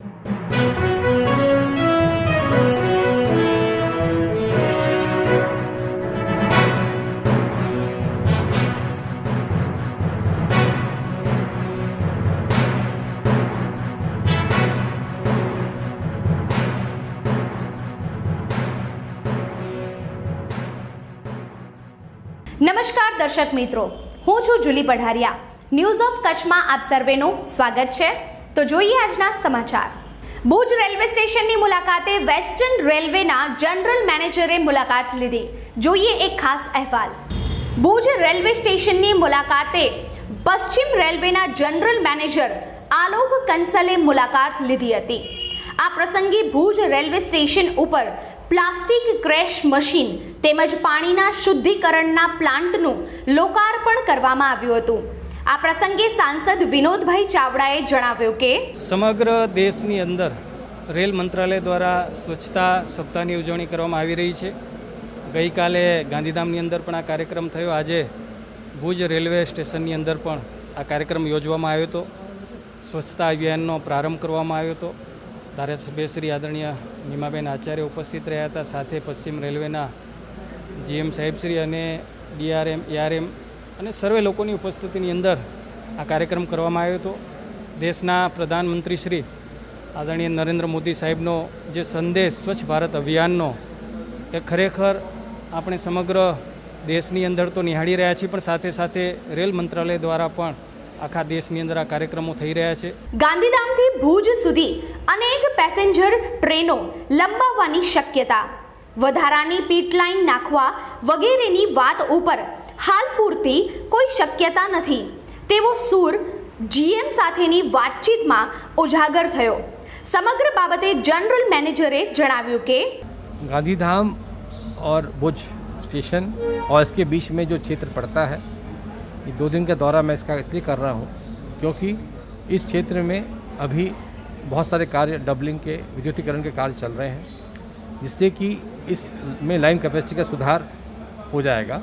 નમસ્કાર દર્શક મિત્રો, હું છું જુલી પઢારિયા। ન્યૂઝ ઓફ કચ્છમાં આપ સર્વેનું સ્વાગત છે। તો જોઈએ આજના સમાચાર। ભુજ રેલવે સ્ટેશનની મુલાકાતે વેસ્ટર્ન રેલવેના જનરલ મેનેજરે મુલાકાત લીધી। જોઈએ એક ખાસ અહેવાલ। ભુજ રેલવે સ્ટેશનની મુલાકાતે પશ્ચિમ રેલવેના જનરલ મેનેજર આલોક કંસલે મુલાકાત લીધી હતી। આ પ્રસંગે ભુજ રેલવે સ્ટેશન ઉપર પ્લાસ્ટિક ક્રેશ મશીન તેમજ પાણીના શુદ્ધિકરણના પ્લાન્ટનું લોકાર્પણ કરવામાં આવ્યું હતું। આ પ્રસંગે સાંસદ વિનોદભાઈ ચાવડાએ જણાવ્યું કે સમગ્ર દેશની અંદર રેલ મંત્રાલય દ્વારા સ્વચ્છતા સપ્તાહની ઉજવણી કરવામાં આવી રહી છે। ગઈકાલે ગાંધીધામની અંદર પણ આ કાર્યક્રમ થયો। આજે ભુજ રેલવે સ્ટેશનની અંદર પણ આ કાર્યક્રમ યોજવામાં આવ્યો હતો। સ્વચ્છતા અભિયાનનો પ્રારંભ કરવામાં આવ્યો હતો। ધારાસભ્ય શ્રી આદરણીય નીમાબેન આચાર્ય ઉપસ્થિત રહ્યા હતા। સાથે પશ્ચિમ રેલવેના જીએમ સાહેબશ્રી અને ડીઆરએમ એઆરએમ અને સર્વે લોકોની ઉપસ્થિતિની અંદર આ કાર્યક્રમ કરવામાં આવ્યો હતો। દેશના પ્રધાનમંત્રી શ્રી આદરણીય નરેન્દ્ર મોદી સાહેબનો જે સંદેશ સ્વચ્છ ભારત અભિયાનનો એ ખરેખર આપણે સમગ્ર દેશની અંદર તો નિહાળી રહ્યા છીએ, પણ સાથે સાથે રેલ મંત્રાલય દ્વારા પણ આખા દેશની અંદર આ કાર્યક્રમો થઈ રહ્યા છે। ગાંધીધામથી ભુજ સુધી અનેક પેસેન્જર ટ્રેનો લંબાવવાની શક્યતા, વધારાની પીટ લાઇન નાખવા વગેરેની વાત ઉપર હાલ પૂરતી કોઈ શક્યતા નથી તેવો સૂર જીએમ સાથેની વાતચીતમાં ઉજાગર થયો। સમગ્ર બાબતે જનરલ મેનેજરે જણાવ્યું કે गांधीधाम और भुज स्टेशन और इसके बीच में जो क्षेत्र पड़ता है, ये 2 दिन का दौरा मैं इसका इसलिए कर रहा हूँ क्योंकि इस क्षेत्र में अभी बहुत सारे कार्य डबलिंग के, विद्युतीकरण के कार्य चल रहे हैं, जिससे कि इसमें लाइन कैपेसिटी का सुधार हो जाएगा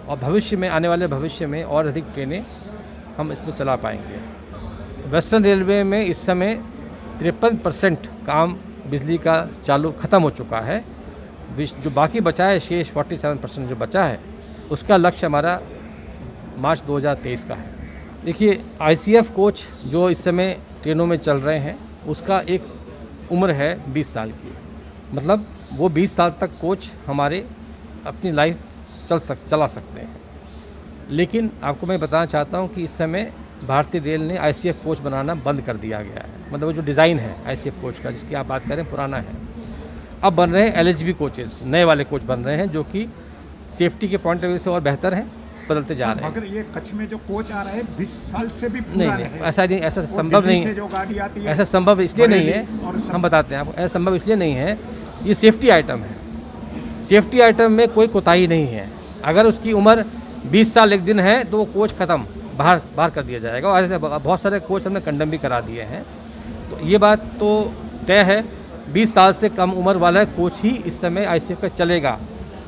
और भविष्य में, आने वाले भविष्य में और अधिक ट्रेनें हम इसमें चला पाएंगे। वेस्टर्न रेलवे में इस समय 53% काम बिजली का चालू ख़त्म हो चुका है। जो बाकी बचा है शेष 47% जो बचा है, उसका लक्ष्य हमारा मार्च 2023 का है। देखिए, आईसीएफ कोच जो इस समय ट्रेनों में चल रहे हैं, उसका एक उम्र है 20 साल की। मतलब वो 20 साल तक कोच हमारे अपनी लाइफ चला सकते हैं। लेकिन आपको मैं बताना चाहता हूँ कि इस समय भारतीय रेल ने आईसीएफ कोच बनाना बंद कर दिया गया है। मतलब वो जो डिज़ाइन है आईसीएफ कोच का, जिसकी आप बात करें, पुराना है। अब बन रहे हैं एलएचबी कोचेस, नए वाले कोच बन रहे हैं जो कि सेफ्टी के पॉइंट ऑफ व्यू से और बेहतर हैं, बदलते जा रहे हैं। मगर ये कच्छ में जो कोच आ रहा है 20 साल से भी पुराना नहीं, है। ऐसा नहीं, ऐसा संभव नहीं है। जो गाड़ी आती है ऐसा संभव इसलिए नहीं है, हम बताते हैं आपको, ऐसा संभव इसलिए नहीं है। ये सेफ्टी आइटम है। सेफ्टी आइटम में कोई कोताही नहीं है। अगर उसकी उम्र 20 साल 1 दिन है तो वो कोच ख़त्म, बाहर कर दिया जाएगा। और ऐसे बहुत सारे कोच हमने कंडम भी करा दिए हैं। तो ये बात तो तय है, 20 साल से कम उम्र वाला कोच ही इस समय आईसीएफ का चलेगा।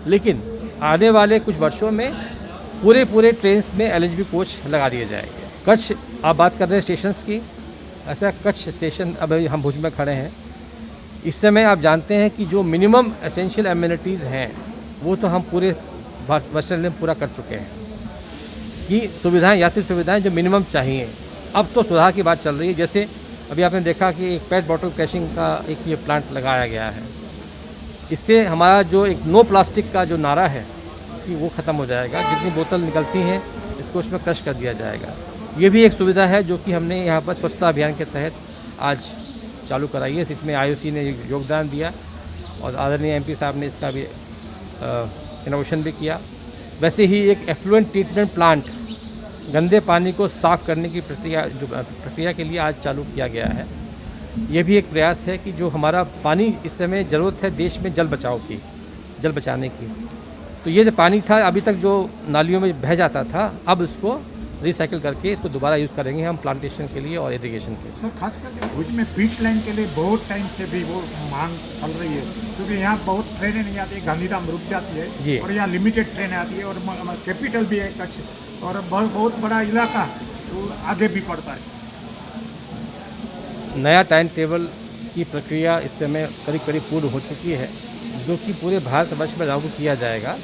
लेकिन आने वाले कुछ वर्षों में पूरे ट्रेन में एलएचबी कोच लगा दिए जाएंगे। कच्छ, आप बात कर रहे हैं स्टेशंस की, ऐसा कच्छ स्टेशन अभी हम भुज में खड़े हैं। इस समय आप जानते हैं कि जो मिनिमम एसेंशियल एमिनिटीज़ हैं वो तो हम पूरे वेस्टर्न रेल में पूरा कर चुके हैं कि सुविधाएं, यात्री सुविधाएं जो मिनिमम चाहिए। अब तो सुधार की बात चल रही है। जैसे अभी आपने देखा कि एक पेट बॉटल क्रैशिंग का एक ये प्लांट लगाया गया है। इससे हमारा जो एक नो प्लास्टिक का जो नारा है कि वो ख़त्म हो जाएगा। जितनी बोतल निकलती हैं इसको उसमें क्रश कर दिया जाएगा। ये भी एक सुविधा है जो कि हमने यहाँ पर स्वच्छता अभियान के तहत आज चालू कराई है। इसमें आईओसी ने योगदान दिया और आदरणीय एमपी साहब ने इसका भी इनोवेशन भी किया। वैसे ही एक एफ्लुएंट ट्रीटमेंट प्लांट, गंदे पानी को साफ़ करने की प्रक्रिया के लिए आज चालू किया गया है। ये भी एक प्रयास है कि जो हमारा पानी इस समय ज़रूरत है देश में जल बचाने की। तो ये जो पानी था अभी तक जो नालियों में बह जाता था, अब इसको रिसाइकिल करके इसको दोबारा यूज़ करेंगे हम प्लांटेशन के लिए और इरिगेशन के लिए। सर, खास करके भुज में पीट लाइन के लिए बहुत टाइम से भी वो मांग चल रही है, क्योंकि यहाँ बहुत ट्रेनें नहीं आती, गांधीधाम रुक जाती है और यहाँ लिमिटेड ट्रेनें आती है और कैपिटल भी है कच्छ और बहुत बड़ा इलाका तो आगे भी पड़ता है। नया टाइम टेबल की प्रक्रिया इस समय करीब करीब पूर्ण हो चुकी है, जो कि पूरे भारतवर्ष में लागू किया जाएगा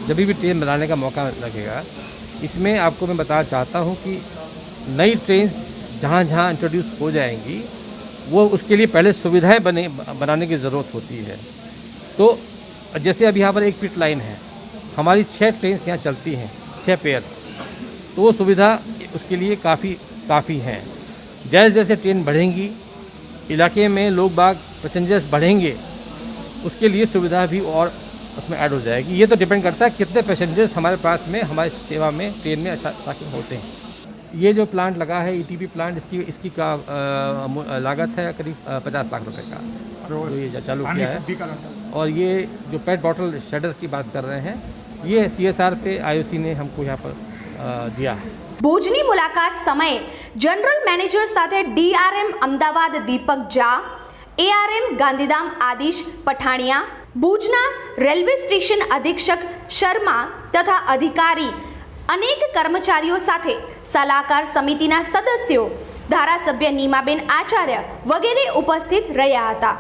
जब भी ट्रेन बनाने का मौका लगेगा। इसमें आपको मैं बताना चाहता हूँ कि नई ट्रेन जहाँ जहाँ इंट्रोड्यूस हो जाएंगी वो उसके लिए पहले सुविधाएं बनाने की ज़रूरत होती है। तो जैसे अभी यहाँ पर एक पिट लाइन है, हमारी 6 ट्रेन यहाँ चलती हैं, 6 पेयर्स, तो वो सुविधा उसके लिए काफ़ी हैं। जैसे जैसे ट्रेन बढ़ेंगी, इलाके में लोग बाग पैसेंजर्स बढ़ेंगे, उसके लिए सुविधा भी और उसमें ऐड हो जाएगी। ये तो डिपेंड करता है कितने पैसेंजर्स हमारे पास में हमारी सेवा में ट्रेन में अच्छा होते हैं। ये जो प्लांट लगा है ETP प्लांट, इसकी का लागत है करीब 50 लाख रुपए का, जो ये चालू किया है। और ये जो पेट बॉटल शेडर की बात कर रहे हैं, ये CSR पे IOC ने हमको यहाँ पर दिया है। ભુજની મુલાકાત સમયે જનરલ મેનેજર સાથે DRM અમદાવાદ દીપક ઝા, ARM ગાંધીધામ આદિશ પઠાણિયા, ભુજના રેલવે સ્ટેશન અધિક્ષક શર્મા તથા અધિકારી, અનેક કર્મચારીઓ સાથે સલાહકાર સમિતિના સદસ્યો, ધારાસભ્ય નીમાબેન આચાર્ય વગેરે ઉપસ્થિત રહ્યા હતા।